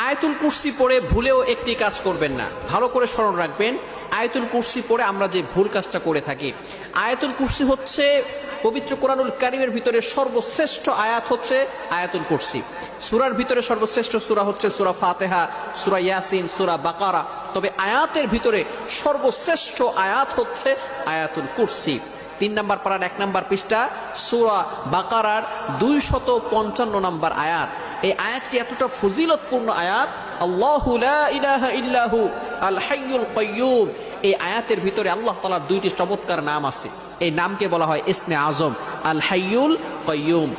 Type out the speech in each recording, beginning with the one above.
আয়াতুল কুরসি পড়ে ভুলেও একটি কাজ করবেন না, ভালো করে স্মরণ রাখবেন। আয়াতুল কুরসি পড়ে আমরা যে ভুল কাজটা করে থাকি, আয়াতুল কুরসি হচ্ছে পবিত্র কোরআনুল কারীমের ভিতরে সর্বশ্রেষ্ঠ আয়াত হচ্ছে আয়াতুল কুরসি। সূরার ভিতরে সর্বশ্রেষ্ঠ সূরা হচ্ছে সূরা ফাতিহা, সূরা ইয়াসিন, সূরা বাকারা। তবে আয়াতের ভিতরে সর্বশ্রেষ্ঠ আয়াত হচ্ছে আয়াতুল কুরসি। 3 নম্বর পারার 1 নম্বর পৃষ্ঠা সূরা বাকারার 255 নম্বর আয়াত। এই আয়াতটি এতটা ফজিলতপূর্ণ আয়াত, আল্লাহু লা ইলাহা ইল্লাহু আল হাইয়ুল কাইয়্যুম। এই আয়াতের ভিতরে আল্লাহ তাআলার 2টি চমৎকার নাম আছে। এই নামকে বলা হয় ইসমে আজম, আল হাইয়ুল কাইয়্যুম।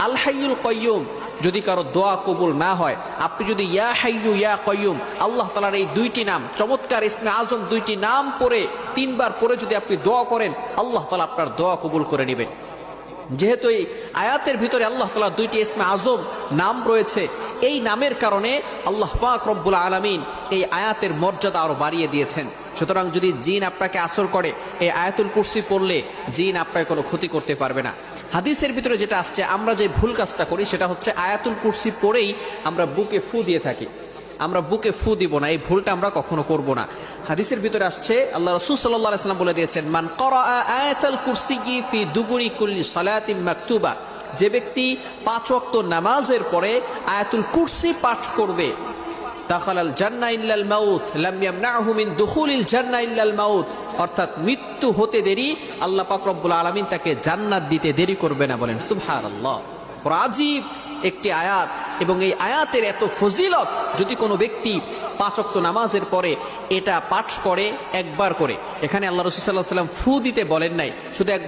আল হাইয়ুল কাইয়্যুম যদি কারো দোয়া কবুল না হয়, আপনি যদি ইয়া হাইয়ু ইয়া কাইয়্যুম আল্লাহ তাআলার এই 2টি নাম চমৎকার ইসমে আজম 2টি নাম পড়ে 3 বার পড়ে যদি আপনি দোয়া করেন, আল্লাহ তাআলা আপনার দোয়া কবুল করে নেবেন। যেহেতু এই আয়াতের ভিতরে আল্লাহ তাআলার 2টি ইসমে আজম নাম রয়েছে, এই নামের কারণে আল্লাহ পাক রব্বুল আলামিন এই আয়াতের মর্যাদা আরো বাড়িয়ে দিয়েছেন। সুতরাং যদি জিন আপনাকে আসর করে, এই আয়াতুল কুরসি পড়লে জিন আপনাকে কোনো ক্ষতি করতে পারবে না। হাদিসের ভিতরে যেটা আসছে, আমরা যে ভুল কাজটা করি সেটা হচ্ছে আয়াতুল কুরসি পড়েই আমরা বুকে ফু দিয়ে থাকি। আমরা বুকে ফু দিব না, এই ভুলটা আমরা কখনো করব না। হাদিসের ভিতরে আসছে, আল্লাহ রাসূল সাল্লাল্লাহু আলাইহি ওয়াসাল্লাম বলে দিয়েছেন, মান ক্বারা আয়াতুল কুরসি ফি দুবুরি কুল্লি সালাতিন মাকতুবা, যে ব্যক্তি 5 ওয়াক্ত নামাজের পরে আয়াতুল কুরসি পাঠ করবে, দাখালাল জান্নাহ ইল্লাল মাউত লাম ইয়ামনাহু মিন দুখুলিল জান্নাহ ইল্লাল মাউত, অর্থাৎ মৃত্যু হতে দেরি আল্লাহ পাক রব্বুল আলামিন তাকে জান্নাত দিতে দেরি করবে না। বলেন সুবহানাল্লাহ। আজীব একটি আয়াত, এবং এই আয়াতের এত ফজিলত, যদি কোনো ব্যক্তি 5 ওয়াক্ত নামাজের পরে এটা পাঠ করে একবার করে, এখানে আল্লাহ রাসূল সাল্লাল্লাহু আলাইহি ওয়াসাল্লাম ফু দিতে বলেন নাই, শুধু একবার